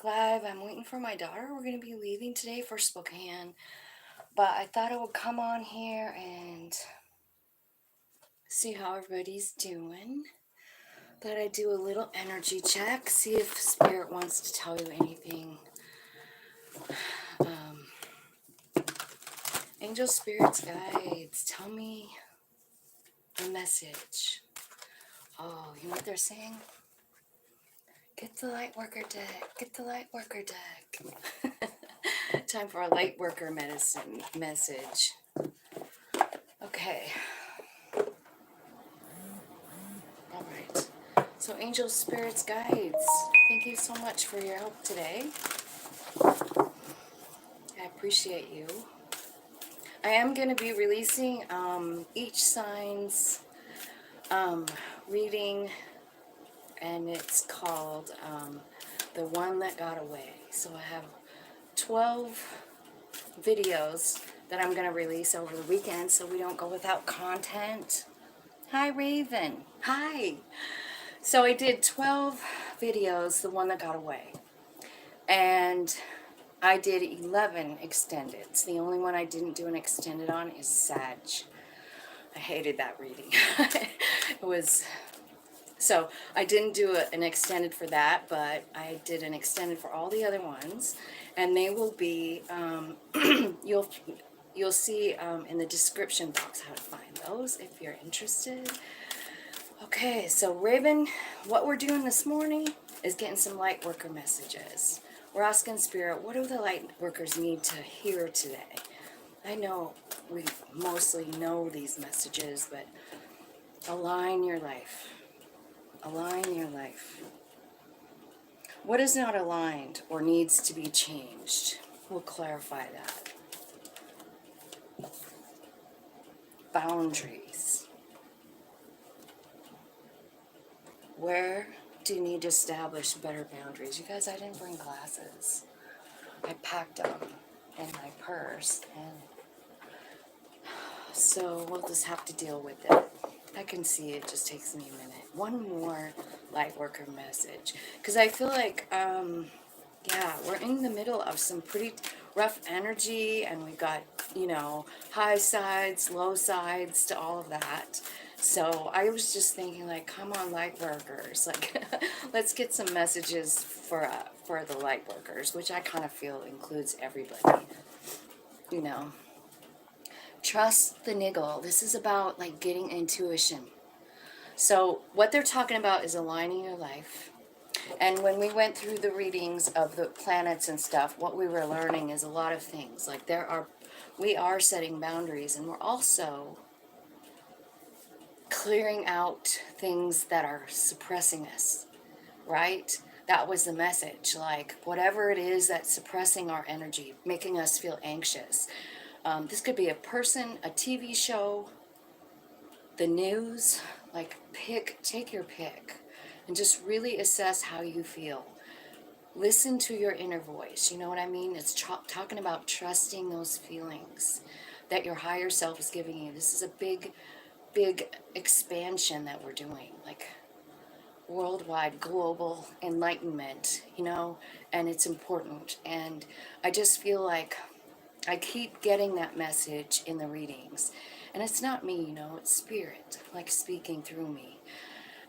Live. I'm waiting for my daughter. We're going to be leaving today for Spokane. But I thought I would come on here and see how everybody's doing. Thought I'd do a little energy check, see if Spirit wants to tell you anything. Angel Spirits, guides, tell me a message. Oh, you know what they're saying? Get the light worker deck. Get the light worker deck. Time for a light worker medicine message. Okay. All right. So, angels, spirits, guides, thank you so much for your help today. I appreciate you. I am going to be releasing each sign's reading, and it's called The One That Got Away. So I have 12 videos that I'm going to release over the weekend so we don't go without content. Hi, Raven. Hi. So I did 12 videos, The One That Got Away. And I did 11 extendeds. The only one I didn't do an extended on is Sag. I hated that reading. It was... So I didn't do an extended for that, but I did an extended for all the other ones. And they will be... You'll see in the description box how to find those if you're interested. Okay, so Raven, what we're doing this morning is getting some light worker messages. We're asking Spirit, what do the light workers need to hear today? I know we mostly know these messages, but align your life. Align your life. What is not aligned or needs to be changed? We'll clarify that. Boundaries. Where do you need to establish better boundaries? You guys, I didn't bring glasses. I packed them in my purse, and so we'll just have to deal with it. I can see it just takes me a minute. One more light worker message, because I feel like, yeah, we're in the middle of some pretty rough energy, and we've got, high sides, low sides to all of that. So I was just thinking, like, come on, light workers, like, let's get some messages for the light workers, which I kind of feel includes everybody, Trust the niggle. This is about, like, getting intuition. So what they're talking about is aligning your life. And when we went through the readings of the planets and stuff, what we were learning is a lot of things. Like, we are setting boundaries, and we're also clearing out things that are suppressing us, right? That was the message. Like, whatever it is that's suppressing our energy, making us feel anxious. This could be a person, a TV show, the news. Like, take your pick, and just really assess how you feel. Listen to your inner voice. You know what I mean? It's talking about trusting those feelings that your higher self is giving you. This is a big expansion that we're doing, like worldwide, global enlightenment, and it's important. And I just feel like I keep getting that message in the readings. And it's not me, it's Spirit, like, speaking through me.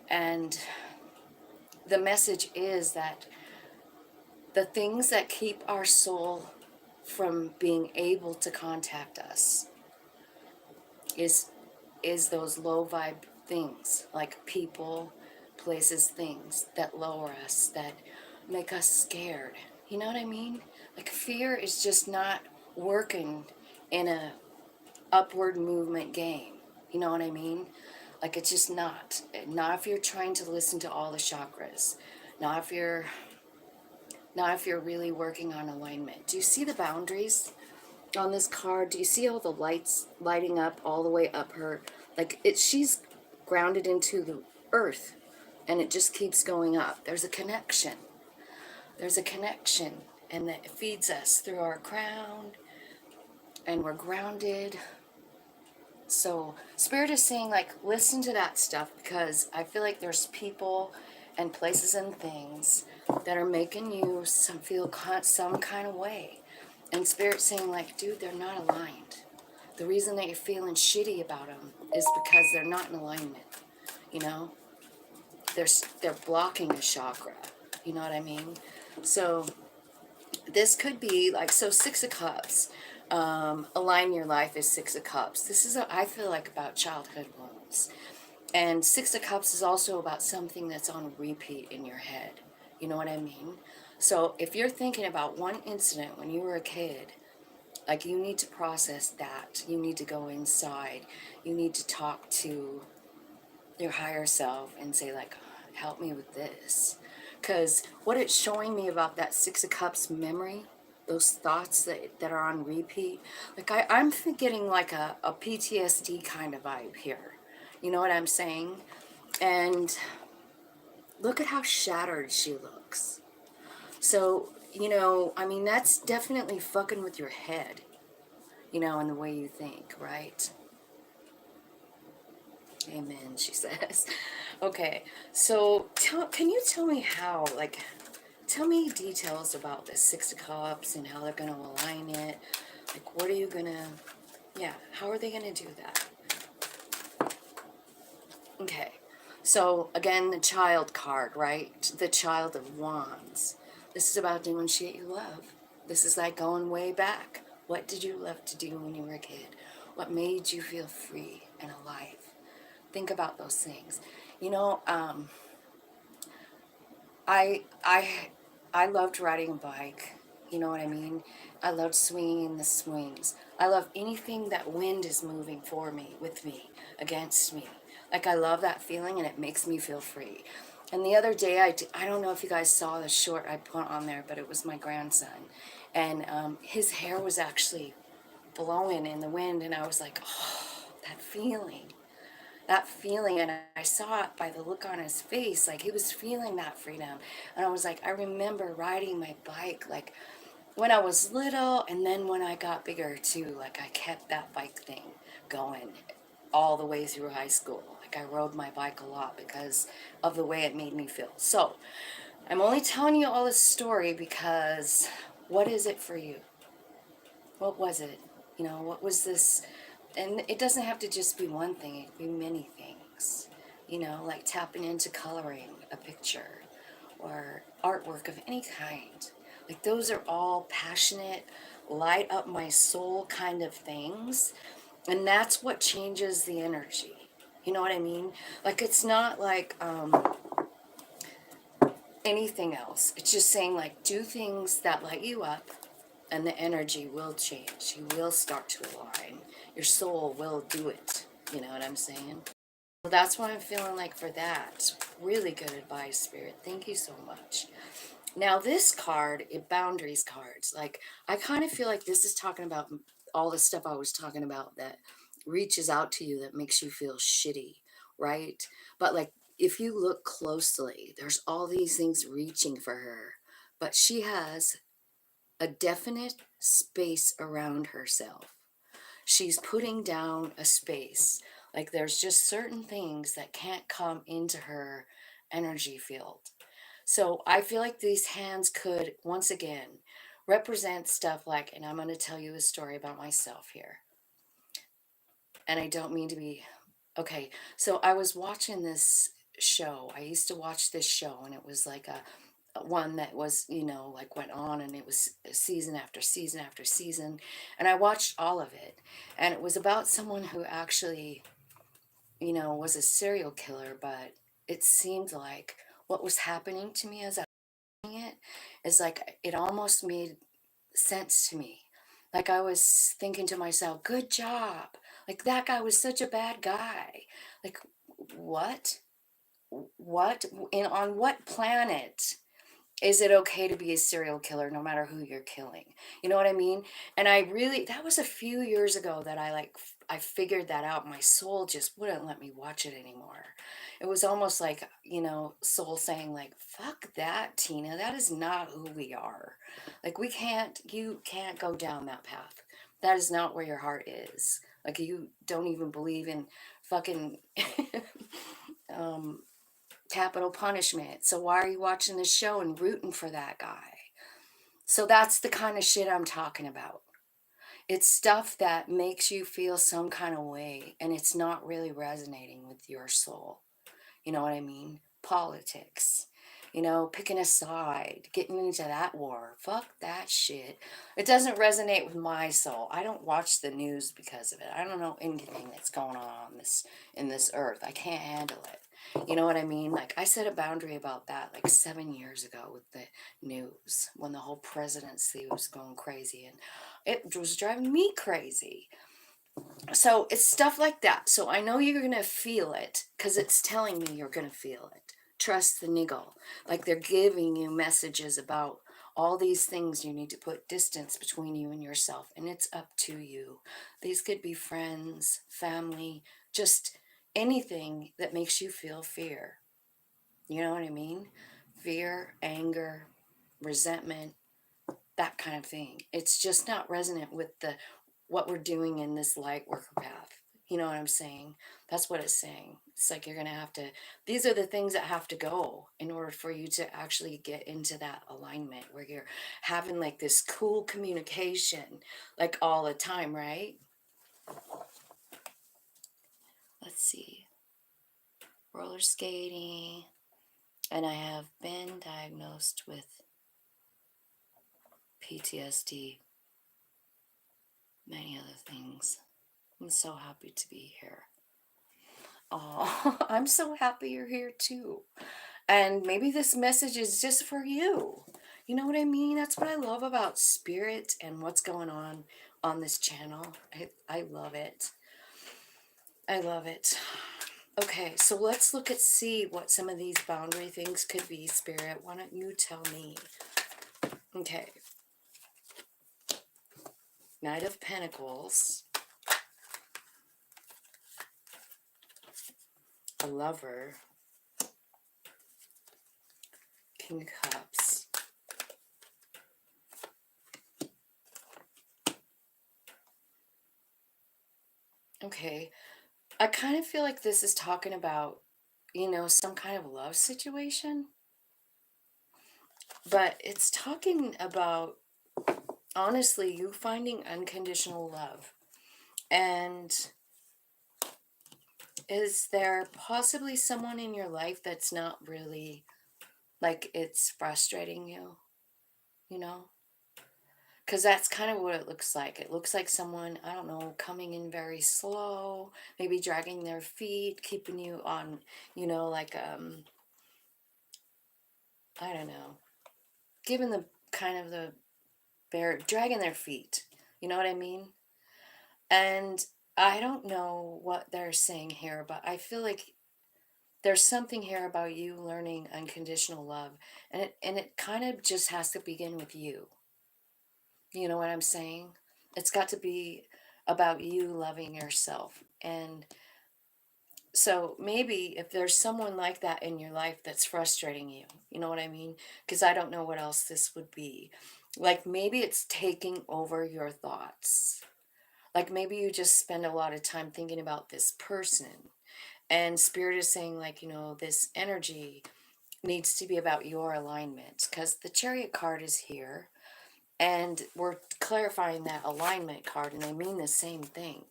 And the message is that the things that keep our soul from being able to contact us is those low vibe things, like people, places, things that lower us, that make us scared. You know what I mean? Like, fear is just not working in a upward movement game. You know what I mean? Like, it's just not if you're trying to listen to all the chakras, not if you're really working on alignment. Do you see the boundaries on this card? Do you see all the lights lighting up all the way up her? Like, she's grounded into the earth, and it just keeps going up. There's a connection. And that feeds us through our crown, and we're grounded. So Spirit is saying, like, listen to that stuff, because I feel like there's people and places and things that are making you feel some kind of way. And Spirit saying like, dude, they're not aligned. The reason that you're feeling shitty about them is because they're not in alignment. You know, they're blocking a chakra. You know what I mean? So this could be like, so Six of Cups, align your life is Six of Cups. This is, I feel like, about childhood wounds. And Six of Cups is also about something that's on repeat in your head. You know what I mean? So if you're thinking about one incident when you were a kid, like, you need to process that. You need to go inside. You need to talk to your higher self and say like, help me with this. Because what it's showing me about that Six of Cups memory, those thoughts that are on repeat, like I'm getting like a PTSD kind of vibe here. You know what I'm saying? And look at how shattered she looks. So, you know, I mean, that's definitely fucking with your head, you know, and the way you think, right? Amen, she says. Okay, so can you tell me how, like, tell me details about the Six of Cups and how they're going to align it. Like, what are you going to, yeah, how are they going to do that? Okay, so again, the child card, right? The Child of Wands. This is about doing shit you love. This is like going way back. What did you love to do when you were a kid? What made you feel free and alive? Think about those things. You know, I I I loved riding a bike. You know what I mean? I loved swinging the swings. I love anything that wind is moving for me, with me, against me. Like, I love that feeling and it makes me feel free. And the other day, I don't know if you guys saw the short I put on there, but it was my grandson. And his hair was actually blowing in the wind. And I was like, oh, that feeling. That feeling, and I saw it by the look on his face, like he was feeling that freedom. And I was like, I remember riding my bike like when I was little, and then when I got bigger too. Like, I kept that bike thing going all the way through high school. Like, I rode my bike a lot because of the way it made me feel. So I'm only telling you all this story because, what is it for you? What was it? You know, what was this? And it doesn't have to just be one thing, it could be many things. You know, like tapping into coloring a picture or artwork of any kind. Like, those are all passionate, light up my soul kind of things. And that's what changes the energy. You know what I mean? Like, it's not like anything else. It's just saying, like, do things that light you up, and the energy will change. You will start to align. Your soul will do it. You know what I'm saying? So that's what I'm feeling like for that. Really good advice, Spirit. Thank you so much. Now, this card, boundaries cards. Like, I kind of feel like this is talking about all the stuff I was talking about that reaches out to you, that makes you feel shitty, right? But like, if you look closely, there's all these things reaching for her. But she has a definite space around herself. She's putting down a space. Like, there's just certain things that can't come into her energy field. So I feel like these hands could, once again, represent stuff like, and I'm going to tell you a story about myself here. And I don't mean to be, okay. So I was watching this show. I used to watch this show, and it was like a one that was, you know, like went on, and it was season after season after season. And I watched all of it. And it was about someone who actually, you know, was a serial killer, but it seemed like what was happening to me as I was watching it is like it almost made sense to me. Like, I was thinking to myself, good job. Like, that guy was such a bad guy. Like, what? What? On what planet is it okay to be a serial killer no matter who you're killing? You know what I mean? And I really, that was a few years ago that I figured that out. My soul just wouldn't let me watch it anymore. It was almost like, you know, soul saying like, fuck that, Tina, that is not who we are. Like, you can't go down that path. That is not where your heart is. Like, you don't even believe in fucking, um, capital punishment. So why are you watching this show and rooting for that guy? So that's the kind of shit I'm talking about. It's stuff that makes you feel some kind of way and it's not really resonating with your soul. You know what I mean? Politics. You know, picking a side, getting into that war. Fuck that shit. It doesn't resonate with my soul. I don't watch the news because of it. I don't know anything that's going on this in this earth. I can't handle it. You know what I mean? Like I set a boundary about that like 7 years ago with the news when the whole presidency was going crazy and it was driving me crazy. So it's stuff like that. So I know you're going to feel it because it's telling me you're going to feel it. Trust the niggle. Like they're giving you messages about all these things you need to put distance between you and yourself. And it's up to you. These could be friends, family, just anything that makes you feel fear. You know what I mean? Fear, anger, resentment, that kind of thing. It's just not resonant with the what we're doing in this light worker path. You know what I'm saying? That's what it's saying. It's like you're going to have to, these are the things that have to go in order for you to actually get into that alignment where you're having like this cool communication like all the time, right? Let's see. Roller skating. And I have been diagnosed with PTSD, many other things. I'm so happy to be here. Oh, I'm so happy you're here too. And maybe this message is just for you. You know what I mean? That's what I love about spirit and what's going on this channel. I love it. I love it. Okay, so let's see what some of these boundary things could be, Spirit. Why don't you tell me? Okay. Knight of Pentacles. A Lover. King of Cups. Okay. I kind of feel like this is talking about, you know, some kind of love situation. But it's talking about, honestly, you finding unconditional love. And is there possibly someone in your life that's not really, like, it's frustrating you, you know? Because that's kind of what it looks like. It looks like someone, I don't know, coming in very slow, maybe dragging their feet, keeping you on, you know, like, I don't know, giving the kind of the bear, dragging their feet. You know what I mean? And I don't know what they're saying here, but I feel like there's something here about you learning unconditional love. And it kind of just has to begin with you. You know what I'm saying? It's got to be about you loving yourself. And so maybe if there's someone like that in your life that's frustrating you, you know what I mean? Because I don't know what else this would be. Like maybe it's taking over your thoughts. Like maybe you just spend a lot of time thinking about this person. And Spirit is saying, like, you know, this energy needs to be about your alignment because the Chariot card is here. And we're clarifying that alignment card, and they mean the same thing.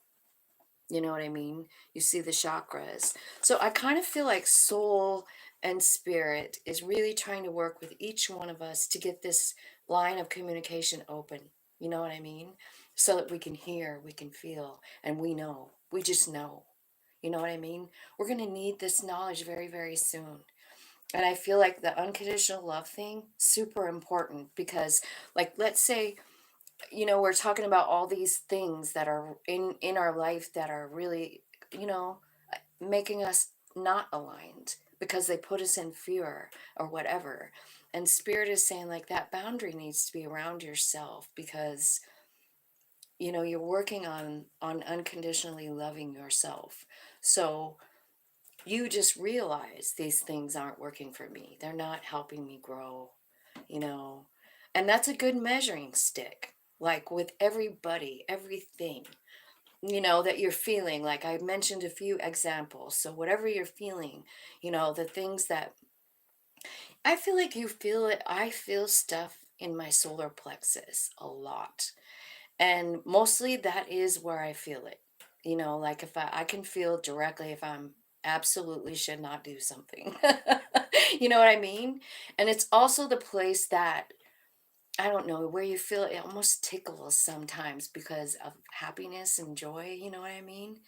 You know what I mean? You see the chakras. So I kind of feel like soul and spirit is really trying to work with each one of us to get this line of communication open. You know what I mean? So that we can hear, we can feel, and we know. We just know. You know what I mean? We're going to need this knowledge very, very soon. And I feel like the unconditional love thing, super important because, like, let's say, you know, we're talking about all these things that are in our life that are really, you know, making us not aligned because they put us in fear or whatever. And Spirit is saying like that boundary needs to be around yourself because, you know, you're working on unconditionally loving yourself. So you just realize these things aren't working for me. They're not helping me grow, you know. And that's a good measuring stick, like with everybody, everything. that you're feeling. Like I mentioned a few examples. So whatever you're feeling, the things that I feel like you feel it. I feel stuff in my solar plexus a lot. And mostly that is where I feel it. Like if I can feel directly if I'm absolutely should not do something. You know what I mean? And it's also the place that I don't know, where you feel it almost tickles sometimes because of happiness and joy, you know what I mean?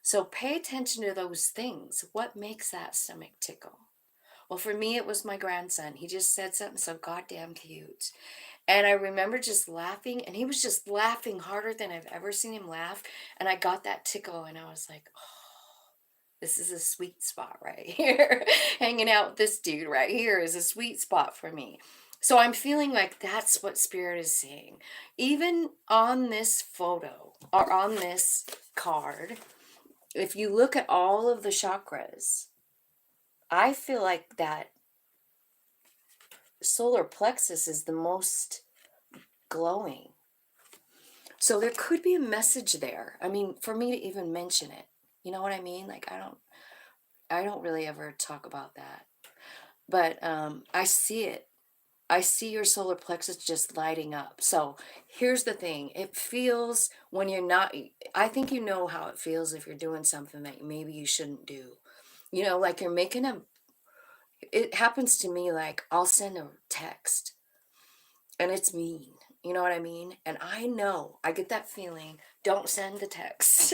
So pay attention to those things. What makes that stomach tickle? Well, for me, it was my grandson. He just said something so goddamn cute. And I remember just laughing, and he was just laughing harder than I've ever seen him laugh. And I got that tickle, and I was like, oh, this is a sweet spot right here. Hanging out with this dude right here is a sweet spot for me. So I'm feeling like that's what Spirit is saying. Even on this photo or on this card, if you look at all of the chakras, I feel like that solar plexus is the most glowing. So there could be a message there. I mean, for me to even mention it. You know what I mean? Like I don't really ever talk about that. But I see it. I see your solar plexus just lighting up. So here's the thing. It feels when you're not I think you know how it feels if you're doing something that maybe you shouldn't do. Like you're making a it happens to me like I'll send a text and it's mean. You know what I mean? And I know, I get that feeling. Don't send the text.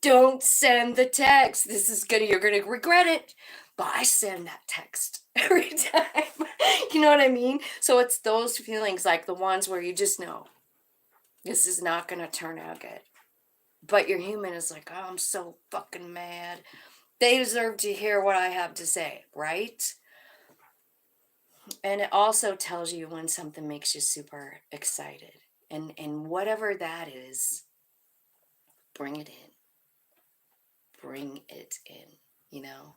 Don't send the text. You're gonna regret it. But I send that text every time. You know what I mean? So it's those feelings like the ones where you just know this is not gonna turn out good. But your human is like, oh, I'm so fucking mad. They deserve to hear what I have to say, right? And it also tells you when something makes you super excited. And whatever that is, bring it in. Bring it in, you know?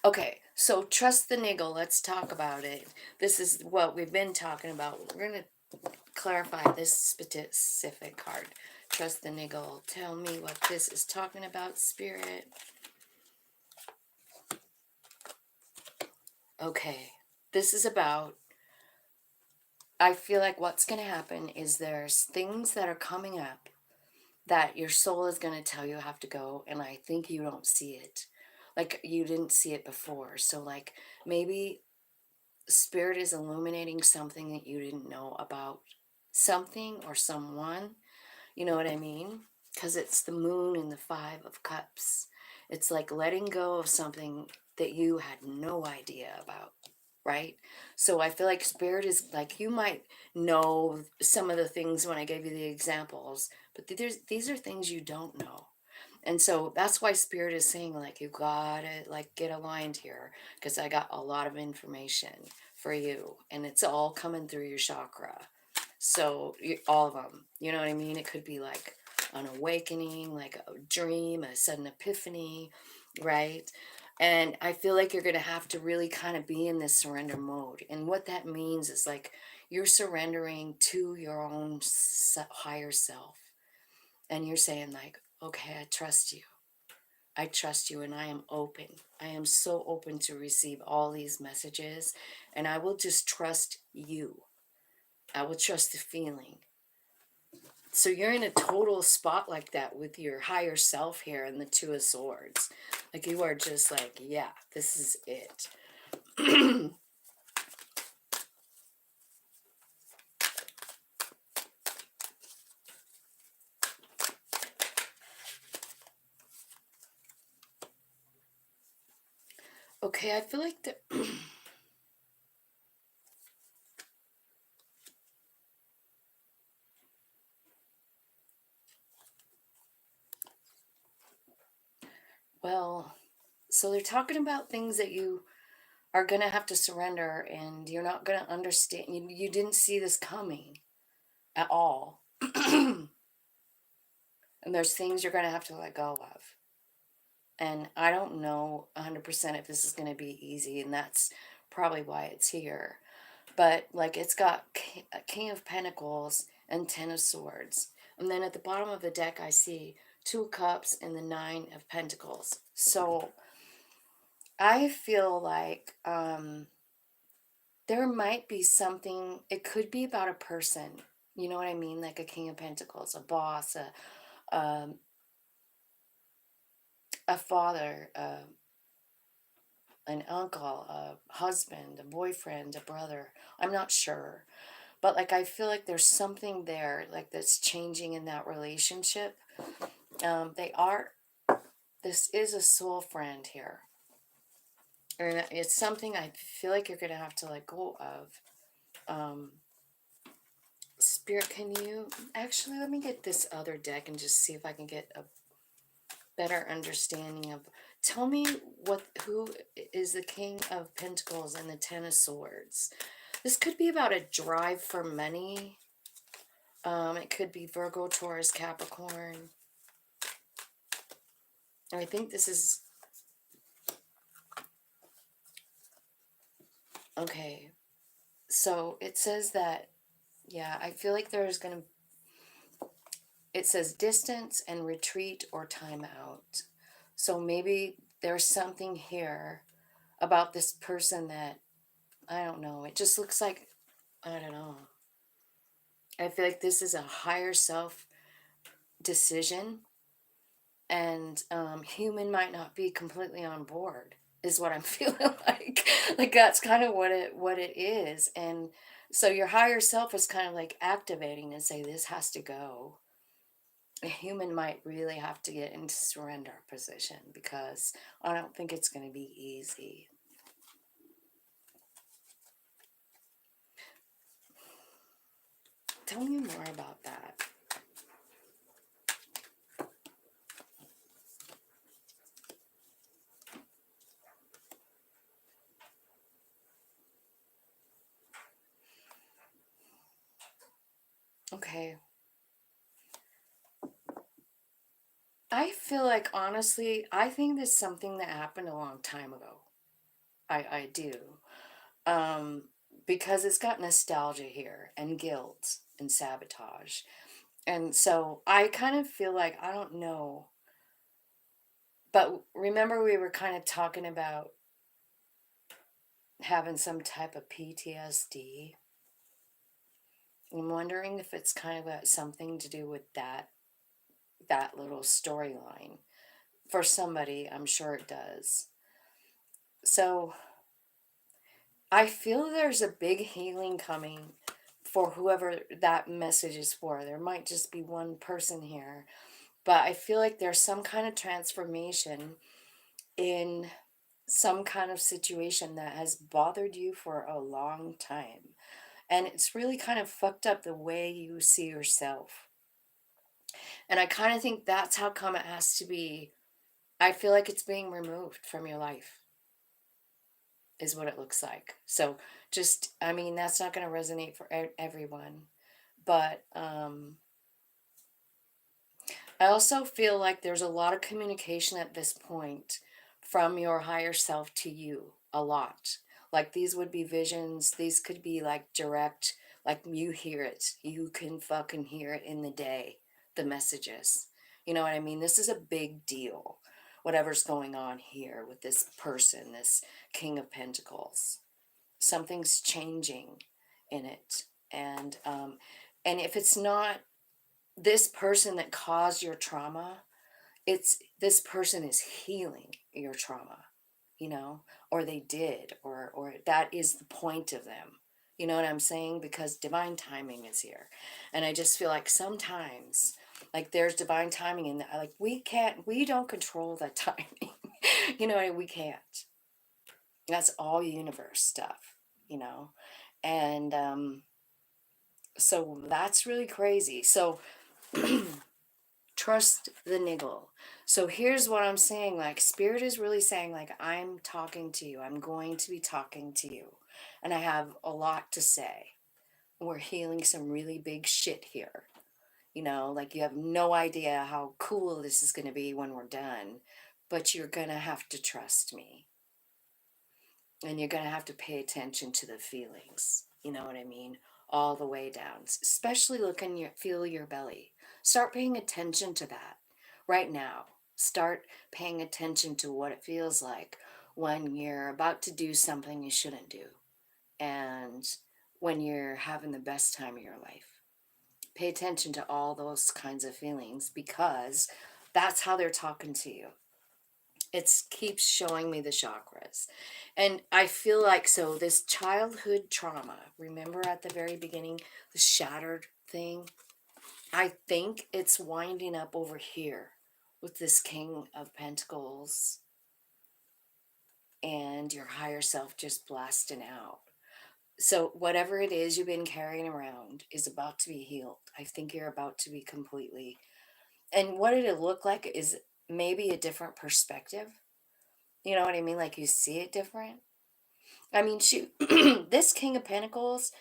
Okay, so trust the niggle. Let's talk about it. This is what we've been talking about. We're going to clarify this specific card. Trust the niggle. Tell me what this is talking about, Spirit. Okay, this is about I feel like what's going to happen is there's things that are coming up that your soul is going to tell you have to go, and I think you don't see it. Like you didn't see it before. So like maybe Spirit is illuminating something that you didn't know about something or someone. You know what I mean? Because it's the moon and the 5 of Cups. It's like letting go of something that you had no idea about, right? So I feel like Spirit is like, you might know some of the things when I gave you the examples, but these are things you don't know. And so that's why Spirit is saying, like, you gotta, like, get aligned here, because I got a lot of information for you, and it's all coming through your chakra. So all of them, you know what I mean? It could be like an awakening, like a dream, a sudden epiphany, right? And I feel like you're going to have to really kind of be in this surrender mode. And what that means is like you're surrendering to your own higher self. And you're saying, like, okay, I trust you. I trust you and I am open. I am so open to receive all these messages. And I will just trust you. I will trust the feeling. So you're in a total spot like that with your higher self here and the 2 of Swords. Like you are just like, yeah, this is it. Okay, I feel like the well, so they're talking about things that you are going to have to surrender and you're not going to understand. You didn't see this coming at all. And there's things you're going to have to let go of. And I don't know 100% if this is going to be easy, and that's probably why it's here. But like it's got King of Pentacles and 10 of Swords. And then at the bottom of the deck, I see Two of Cups, and the Nine of Pentacles. So I feel like there might be something, it could be about a person, you know what I mean? Like a King of Pentacles, a boss, a father, an uncle, a husband, a boyfriend, a brother. I'm not sure. But like I feel like there's something there like that's changing in that relationship. They are, this is a soul friend here. And it's something I feel like you're gonna have to let go of. Spirit, can you actually let me get this other deck and just see if I can get a better understanding of, tell me who is the King of Pentacles and the Ten of Swords. This could be about a drive for money. It could be Virgo, Taurus, Capricorn. And I think this is, okay. So it says that, yeah, I feel like there's going to, it says distance and retreat or time out. So maybe there's something here about this person that, I don't know. It just looks like, I don't know. I feel like this is a higher self decision, and human might not be completely on board, is what I'm feeling like. Like that's kind of what it is. And so your higher self is kind of like activating and say this has to go. A human might really have to get into surrender position because I don't think it's going to be easy. Tell me more about that. Okay. I feel like, honestly, I think this is something that happened a long time ago. I do. Um, because it's got nostalgia here and guilt and sabotage. And so I kind of feel like, I don't know. But remember, we were kind of talking about having some type of PTSD. I'm wondering if it's kind of got something to do with that little storyline. For somebody, I'm sure it does. So I feel there's a big healing coming for whoever that message is for. There might just be one person here, but I feel like there's some kind of transformation in some kind of situation that has bothered you for a long time. And it's really kind of fucked up the way you see yourself. And I kind of think that's how come it has to be. I feel like it's being removed from your life, is what it looks like. So just, I mean, that's not going to resonate for everyone. But I also feel like there's a lot of communication at this point from your higher self to you, a lot. Like these would be visions, these could be like direct, like you hear it. You can fucking hear it in the day, the messages. You know what I mean? This is a big deal. Whatever's going on here with this person, this King of Pentacles. Something's changing in it. And if it's not this person that caused your trauma, it's this person is healing your trauma, you know, or they did, or that is the point of them. You know what I'm saying? Because divine timing is here. And I just feel like sometimes like there's divine timing in that, like we don't control that timing. You know, we can't. That's all universe stuff, you know. And so that's really crazy. So trust the niggle. So here's what I'm saying, like spirit is really saying, like, I'm talking to you, I'm going to be talking to you, and I have a lot to say. We're healing some really big shit here, you know, like you have no idea how cool this is going to be when we're done, but you're going to have to trust me, and you're going to have to pay attention to the feelings, you know what I mean, all the way down, especially look in your, feel your belly, start paying attention to that. right now. Start paying attention to what it feels like when you're about to do something you shouldn't do, and when you're having the best time of your life. Pay attention to all those kinds of feelings, because that's how they're talking to you. It keeps showing me the chakras. And I feel like, so this childhood trauma, remember at the very beginning, the shattered thing? I think it's winding up over here with this King of Pentacles and your higher self just blasting out. So whatever it is you've been carrying around is about to be healed. I think you're about to be completely. And what it'll look like is maybe a different perspective. You know what I mean? Like you see it different. I mean, shoot, this King of Pentacles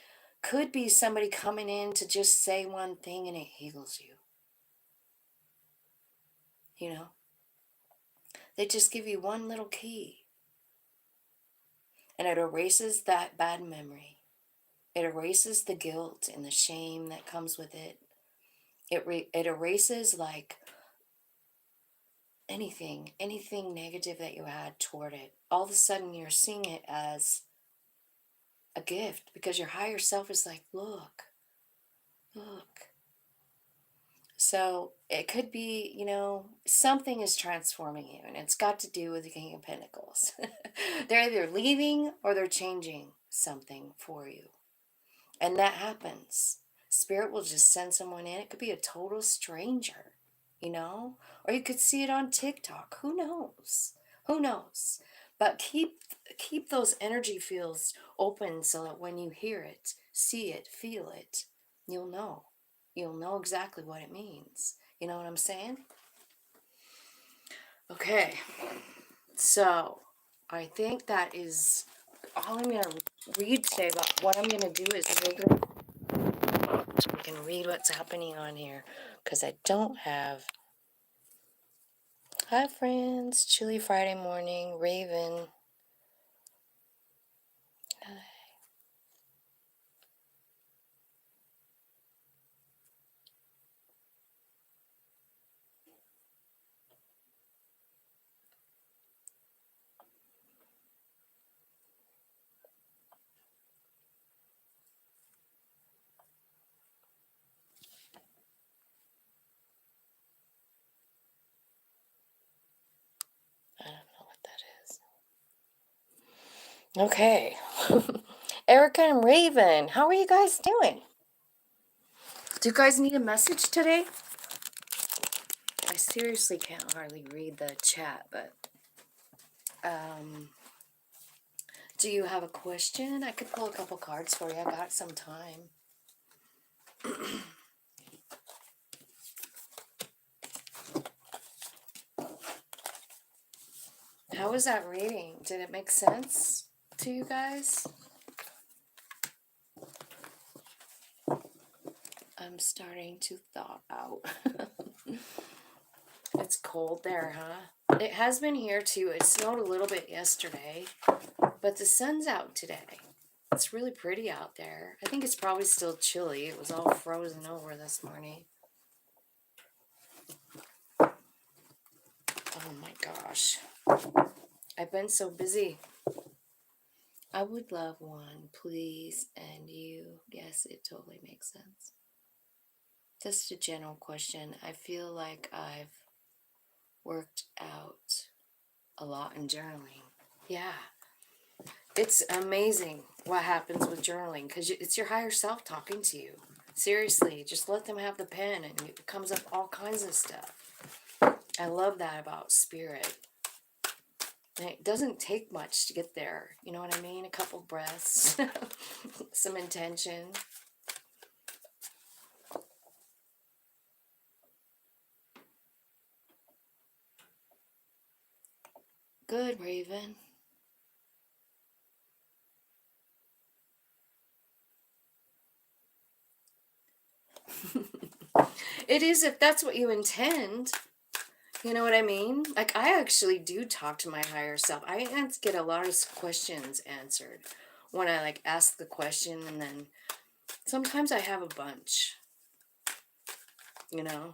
could be somebody coming in to just say one thing and it heals you. You know? They just give you one little key and it erases that bad memory. It erases the guilt and the shame that comes with it. It erases like anything negative that you had toward it. All of a sudden you're seeing it as a gift, because your higher self is like, look. So it could be, something is transforming you, and it's got to do with the King of Pentacles. They're either leaving or they're changing something for you. And that happens. Spirit will just send someone in. It could be a total stranger, or you could see it on TikTok. Who knows? Who knows? But keep those energy fields open so that when you hear it, see it, feel it, you'll know. You'll know exactly what it means. You know what I'm saying? Okay. So, I think that is all I'm going to read today. But what I'm going to do is we can read what's happening on here, because I don't have. Hi, friends. Chilly Friday morning. Raven. Hi. I don't know what that is. Okay. Erica and Raven, how are you guys doing? Do you guys need a message today? I seriously can't hardly read the chat, but do you have a question? I could pull a couple cards for you. I got some time. How was that reading? Did it make sense to you guys? I'm starting to thaw out. It's cold there, huh? It has been here too. It snowed a little bit yesterday, but the sun's out today. It's really pretty out there. I think it's probably still chilly. It was all frozen over this morning. Oh my gosh. I've been so busy. I would love one, please. And you, yes, it totally makes sense. Just a general question. I feel like I've worked out a lot in journaling. Yeah. It's amazing what happens with journaling, because it's your higher self talking to you. Seriously, just let them have the pen and it comes up all kinds of stuff. I love that about spirit. And it doesn't take much to get there. You know what I mean? A couple breaths, some intention. Good, Raven. It is, if that's what you intend. You know what I mean? Like, I actually do talk to my higher self. I get a lot of questions answered when I, like, ask the question, and then sometimes I have a bunch, you know?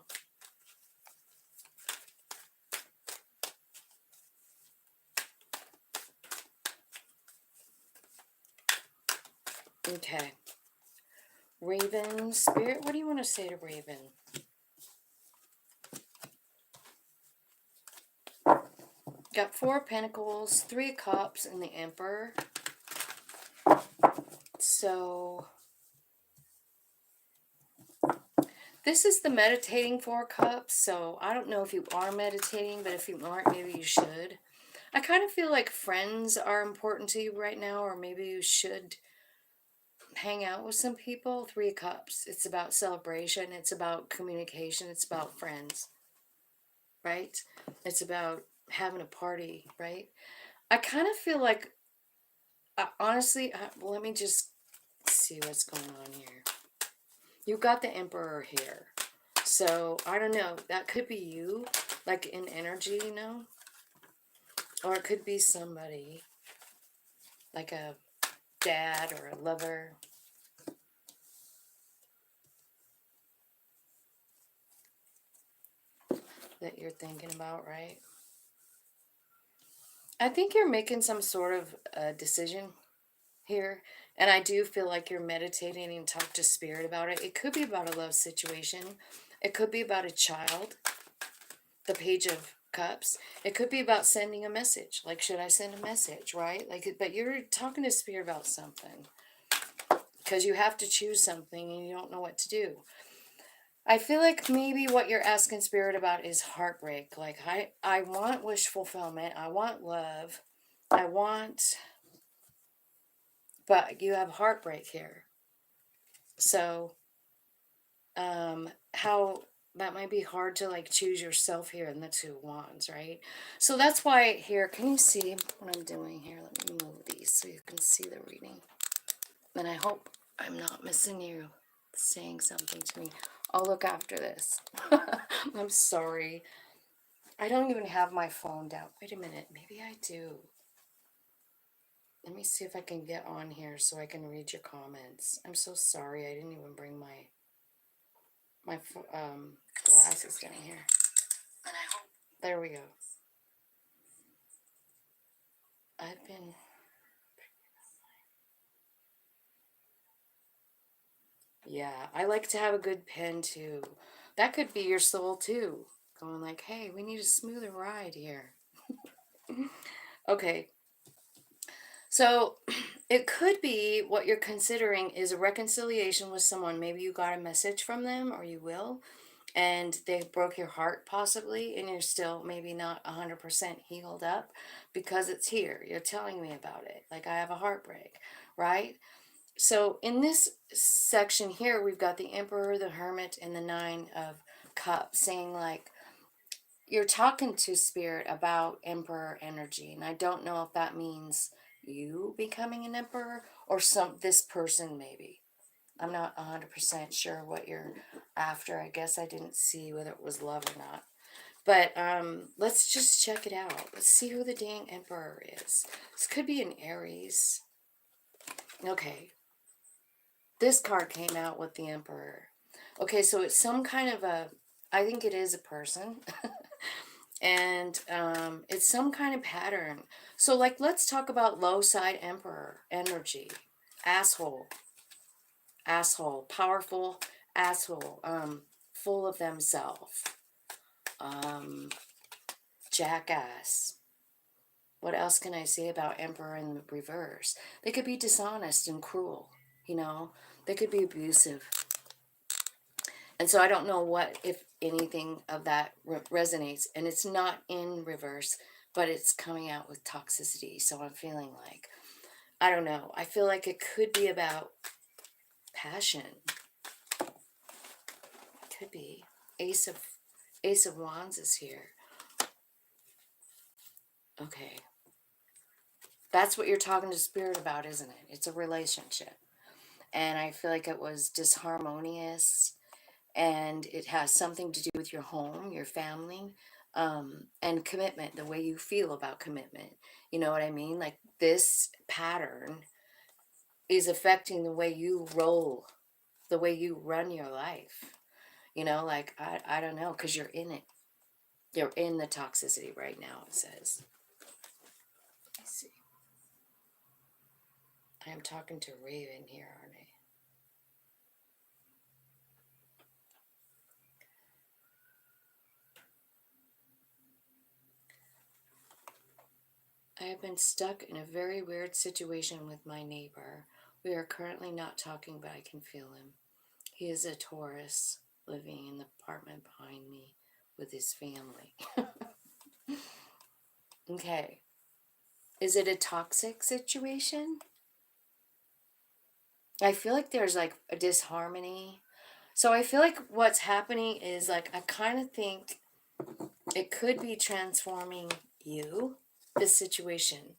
Okay. Raven, Spirit, what do you want to say to Raven? Got 4 of Pentacles, 3 of Cups, and the Emperor. So, this is the meditating 4 Cups. So, I don't know if you are meditating, but if you aren't, maybe you should. I kind of feel like friends are important to you right now, or maybe you should hang out with some people. 3 of Cups. It's about celebration. It's about communication. It's about friends, right? It's about having a party, right? I kind of feel like, honestly, well, let me just see what's going on here. You got the Emperor here. So, I don't know. That could be you, like in energy, you know? Or it could be somebody, like a dad or a lover. That you're thinking about, right? I think you're making some sort of decision here. And I do feel like you're meditating and talk to Spirit about it. It could be about a love situation. It could be about a child. The Page of Cups. It could be about sending a message. Like, should I send a message, right? Like, but you're talking to Spirit about something. Because you have to choose something and you don't know what to do. I feel like maybe what you're asking Spirit about is heartbreak. Like, I want wish fulfillment. I want love. I want... But you have heartbreak here. So, how that might be hard to like choose yourself here in the 2 of Wands, right? So that's why here, can you see what I'm doing here? Let me move these so you can see the reading. And I hope I'm not missing you saying something to me. I'll look after this. I'm sorry. I don't even have my phone down. Wait a minute. Maybe I do. Let me see if I can get on here so I can read your comments. I'm so sorry. I didn't even bring my glasses down here. There we go. I've been... Yeah, I like to have a good pen too. That could be your soul too. Going like, hey, we need a smoother ride here. Okay. So it could be what you're considering is a reconciliation with someone. Maybe you got a message from them, or you will, and they broke your heart possibly, and you're still maybe not 100% healed up because it's here. You're telling me about it. Like, I have a heartbreak, right? So in this section here, we've got the Emperor, the Hermit, and the 9 of Cups, saying like, you're talking to Spirit about Emperor energy. And I don't know if that means you becoming an Emperor or this person maybe. I'm not 100% sure what you're after. I guess I didn't see whether it was love or not. But let's just check it out. Let's see who the dang Emperor is. This could be an Aries. Okay. This card came out with the Emperor. Okay, so it's some kind of a... I think it is a person. And it's some kind of pattern. So, like, let's talk about low side Emperor energy. Asshole. Asshole. Powerful asshole. Full of themselves. Jackass. What else can I say about Emperor in the reverse? They could be dishonest and cruel, you know? They could be abusive. And so I don't know what, if anything of that resonates. And it's not in reverse, but it's coming out with toxicity. So I'm feeling like, I don't know. I feel like it could be about passion. It could be. Ace of Wands is here. Okay. That's what you're talking to Spirit about, isn't it? It's a relationship. And I feel like it was disharmonious, and it has something to do with your home, your family, and commitment, the way you feel about commitment. You know what I mean? Like, this pattern is affecting the way you roll, the way you run your life. You know, like, I don't know, because you're in it. You're in the toxicity right now, it says. Let's see. I am talking to Raven here, aren't I? I have been stuck in a very weird situation with my neighbor. We are currently not talking, but I can feel him. He is a Taurus living in the apartment behind me with his family. Okay. Is it a toxic situation? I feel like there's like a disharmony. So I feel like what's happening is like I kind of think it could be transforming you, this situation,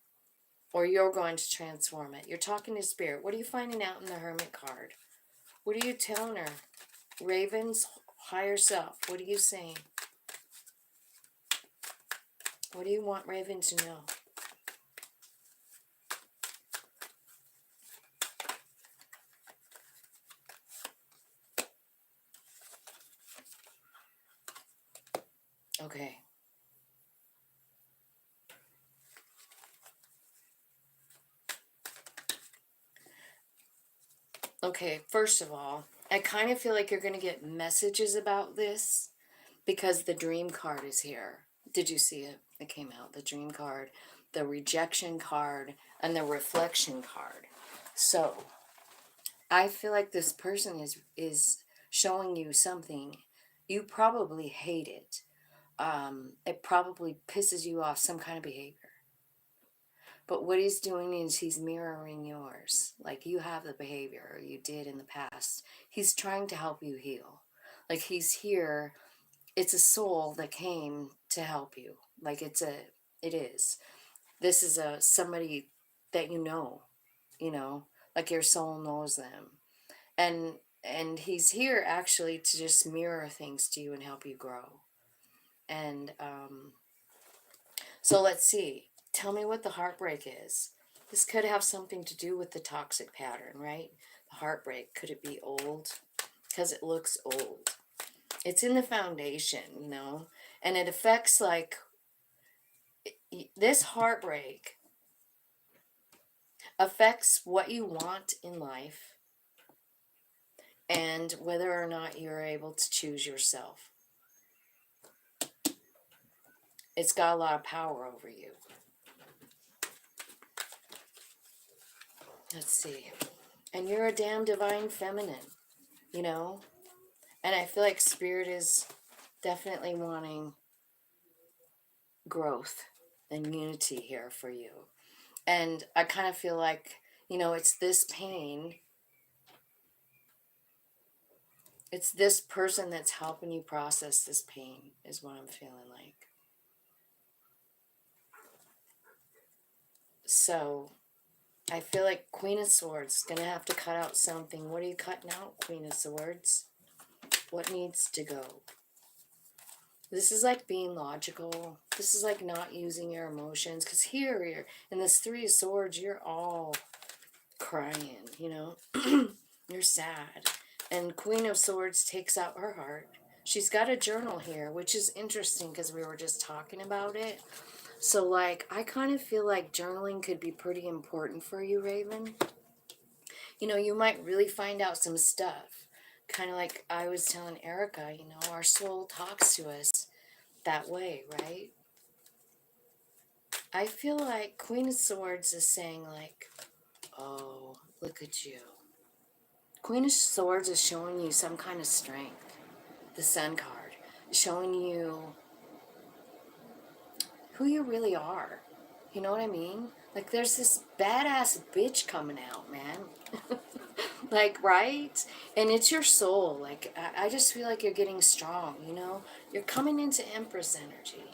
or you're going to transform it. You're talking to spirit. What are you finding out in the Hermit card? What are you telling her? Raven's higher self. What are you saying? What do you want Raven to know? Okay. Okay, first of all, I kind of feel like you're going to get messages about this because the dream card is here. Did you see it? It came out. The dream card, the rejection card, and the reflection card. So, I feel like this person is showing you something. You probably hate it. It probably pisses you off, some kind of behavior. But what he's doing is he's mirroring yours. Like you have the behavior you did in the past. He's trying to help you heal. Like he's here. It's a soul that came to help you. Like it is. This is somebody that you know, like your soul knows them. And and he's here actually to just mirror things to you and help you grow. And so let's see. Tell me what the heartbreak is. This could have something to do with the toxic pattern, right? The heartbreak. Could it be old? Because it looks old. It's in the foundation, you know, and it affects like this heartbreak affects what you want in life and whether or not you're able to choose yourself. It's got a lot of power over you. Let's see. And you're a damn divine feminine, you know? And I feel like spirit is definitely wanting growth and unity here for you. And I kind of feel like, you know, it's this pain. It's this person that's helping you process this pain, is what I'm feeling like. So I feel like Queen of Swords is going to have to cut out something. What are you cutting out, Queen of Swords? What needs to go? This is like being logical. This is like not using your emotions. Because here, you're, in this Three of Swords, you're all crying, you know? You're sad. And Queen of Swords takes out her heart. She's got a journal here, which is interesting because we were just talking about it. So, like, I kind of feel like journaling could be pretty important for you, Raven. You know, you might really find out some stuff. Kind of like I was telling Erica, you know, our soul talks to us that way, right? I feel like Queen of Swords is saying, like, oh, look at you. Queen of Swords is showing you some kind of strength. The Sun card, showing you who you really are. You know what I mean? Like, there's this badass bitch coming out, man. Like, right? And it's your soul. Like, I just feel like you're getting strong, you know? You're coming into Empress energy.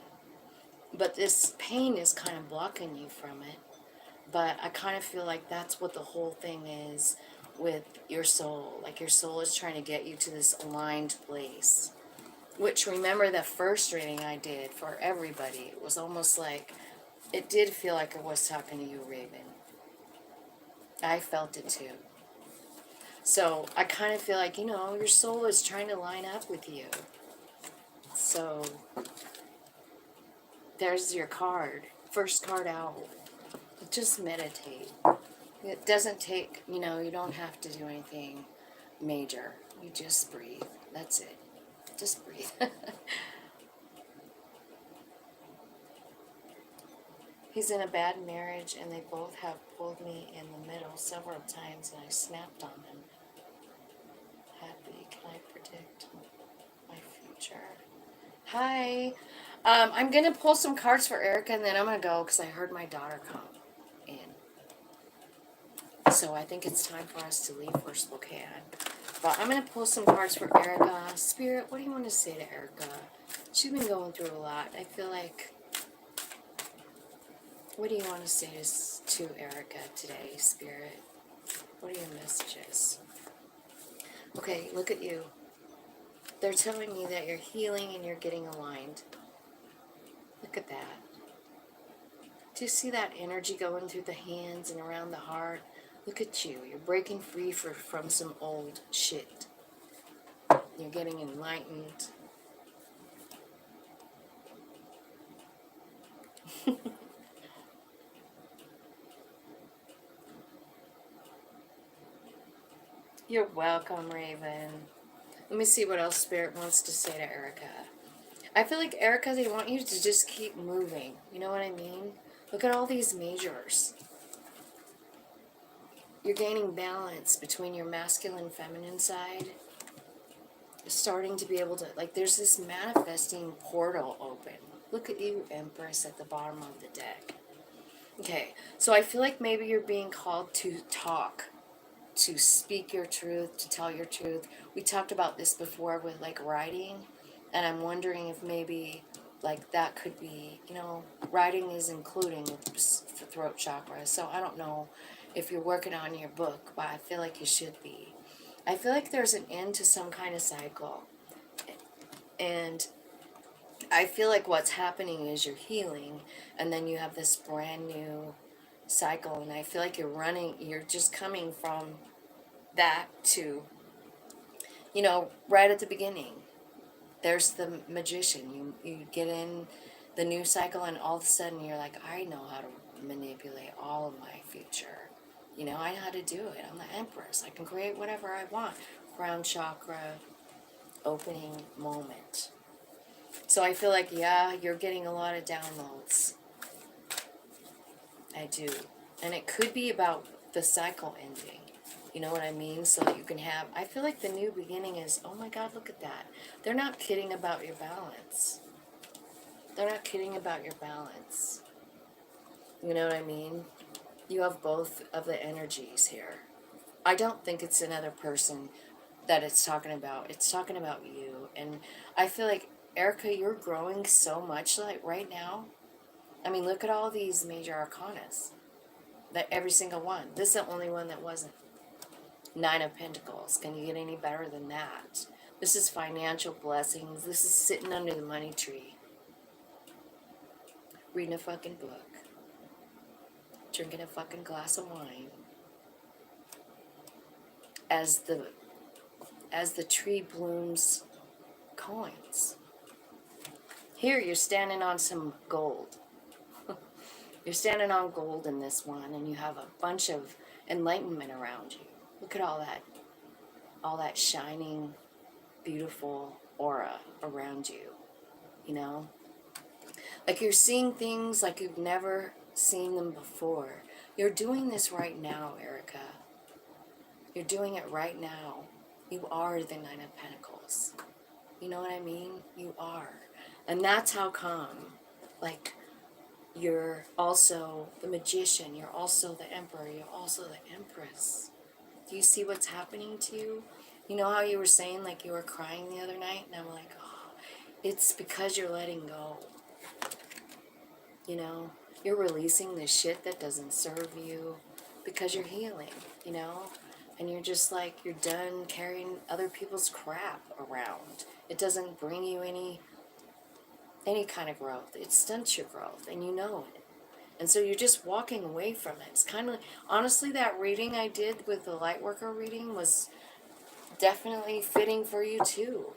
But this pain is kind of blocking you from it. But I kind of feel like that's what the whole thing is with your soul. Like, your soul is trying to get you to this aligned place. Which, remember, the first reading I did for everybody, it was almost like, it did feel like I was talking to you, Raven. I felt it too. So I kind of feel like, you know, your soul is trying to line up with you. So there's your card. First card out. Just meditate. It doesn't take, you know, you don't have to do anything major. You just breathe. That's it. Just breathe. He's in a bad marriage, and they both have pulled me in the middle several times, and I snapped on them. Happy, can I predict my future? Hi. I'm going to pull some cards for Erica, and then I'm going to go because I heard my daughter come in. So I think it's time for us to leave first we can. But I'm going to pull some cards for Erica. Spirit, what do you want to say to Erica? She's been going through a lot. I feel like, what do you want to say to Erica today, Spirit? What are your messages? Okay, look at you. They're telling me that you're healing and you're getting aligned. Look at that. Do you see that energy going through the hands and around the heart? Look at you. You're breaking free from some old shit. You're getting enlightened. You're welcome, Raven. Let me see what else Spirit wants to say to Erica. I feel like, Erica, they want you to just keep moving. You know what I mean? Look at all these majors. You're gaining balance between your masculine, feminine side. You're starting to be able to, like, there's this manifesting portal open. Look at you, Empress, at the bottom of the deck. Okay, so I feel like maybe you're being called to talk, to speak your truth, to tell your truth. We talked about this before with, like, writing, and I'm wondering if maybe, like, that could be, you know, writing is including the throat chakra. So I don't know if you're working on your book, but I feel like you should be. I feel like there's an end to some kind of cycle, and I feel like what's happening is you're healing, and then you have this brand new cycle, and I feel like you're just coming from that to, you know, right at the beginning. There's the magician. You get in the new cycle, and all of a sudden you're like, I know how to manipulate all of my future. You know, I know how to do it. I'm the Empress. I can create whatever I want. Crown chakra opening moment. So I feel like, yeah, you're getting a lot of downloads. I do. And it could be about the cycle ending. You know what I mean? So that you can have, I feel like the new beginning is, oh my God, look at that. They're not kidding about your balance. They're not kidding about your balance. You know what I mean? You have both of the energies here. I don't think it's another person that it's talking about. It's talking about you. And I feel like, Erica, you're growing so much, like, right now. I mean, look at all these major arcanas. That every single one. This is the only one that wasn't. Nine of Pentacles. Can you get any better than that? This is financial blessings. This is sitting under the money tree. Reading a fucking book. Drinking a fucking glass of wine. As the tree blooms coins. Here you're standing on some gold. You're standing on gold in this one, and you have a bunch of enlightenment around you. Look at all that shining, beautiful aura around you, you know? Like you're seeing things like you've never seen them before. You're doing this right now, Erica. You're doing it right now. You are the Nine of Pentacles. You know what I mean? You are. And that's how come, like, you're also the magician, you're also the emperor, you're also the empress. Do you see what's happening to you? You know how you were saying, like, you were crying the other night? And I'm like, oh, it's because you're letting go. You know? You're releasing the shit that doesn't serve you because you're healing, you know? And you're just like, you're done carrying other people's crap around. It doesn't bring you any kind of growth. It stunts your growth, and you know it. And so you're just walking away from it. It's kind of, honestly, that reading I did with the Lightworker reading was definitely fitting for you too.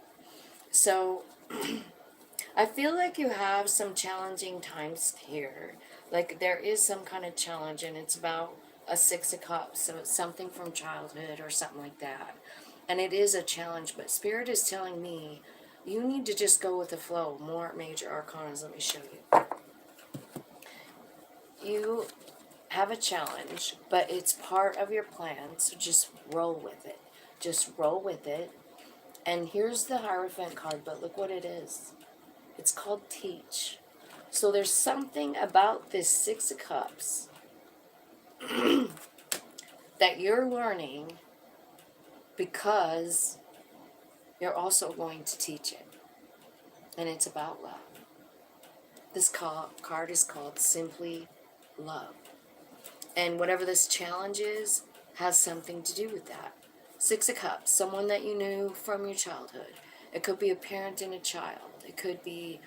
So I feel like you have some challenging times here. Like there is some kind of challenge, and it's about a Six of Cups, so it's something from childhood or something like that. And it is a challenge, but Spirit is telling me you need to just go with the flow. More major arcanas, let me show you. You have a challenge, but it's part of your plan, so just roll with it. Just roll with it. And here's the Hierophant card, but look what it is. It's called Teach. So there's something about this Six of Cups that you're learning because you're also going to teach it. And it's about love. This card is called Simply Love. And whatever this challenge is has something to do with that. Six of Cups, someone that you knew from your childhood. It could be a parent and a child. It could be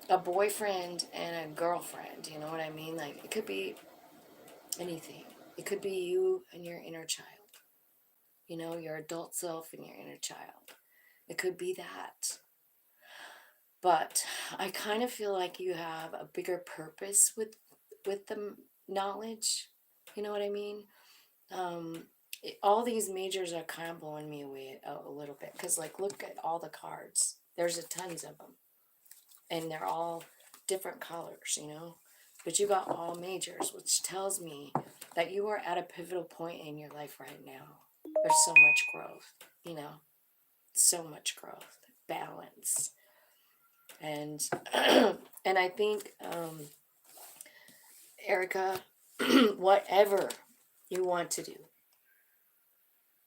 a boyfriend and a girlfriend. You know what I mean? Like, it could be anything. It could be you and your inner child. You know, your adult self and your inner child. It could be that. But I kind of feel like you have a bigger purpose with the knowledge. You know what I mean? All these majors are kind of blowing me away a little bit, because like, look at all the cards. There's tons of them, and they're all different colors, you know. But you got all majors, which tells me that you are at a pivotal point in your life right now. There's so much growth, you know, so much growth, balance, and and I think, Erica, whatever you want to do,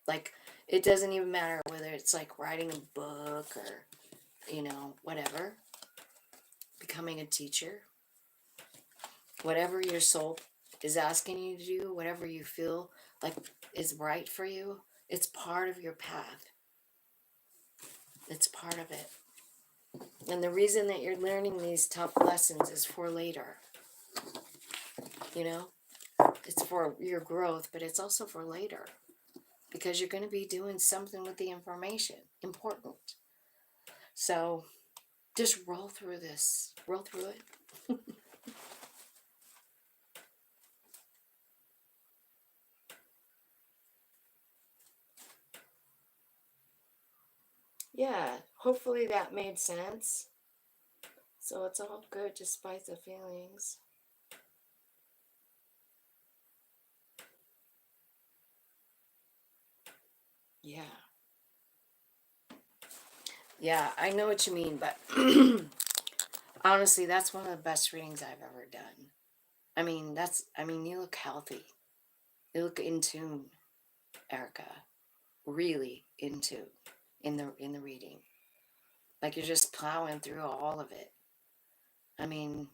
like, it doesn't even matter whether it's like writing a book or, you know, whatever, becoming a teacher, whatever your soul is asking you to do, whatever you feel like is right for you, it's part of your path. It's part of it. And the reason that you're learning these tough lessons is for later. You know, it's for your growth, but it's also for later, because you're going to be doing something with the information. Important. So just roll through this. Roll through it. Yeah, hopefully that made sense. So it's all good despite the feelings. Yeah. Yeah, I know what you mean, but honestly, that's one of the best readings I've ever done. I mean, you look healthy. You look in tune, Erica. Really in tune in the reading. Like, you're just plowing through all of it. I mean,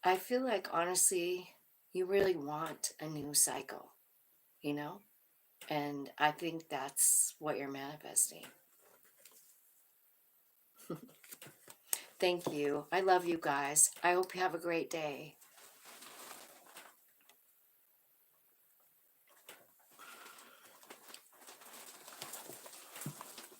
I feel like, honestly, you really want a new cycle, you know? And I think that's what you're manifesting. Thank you. I love you guys. I hope you have a great day.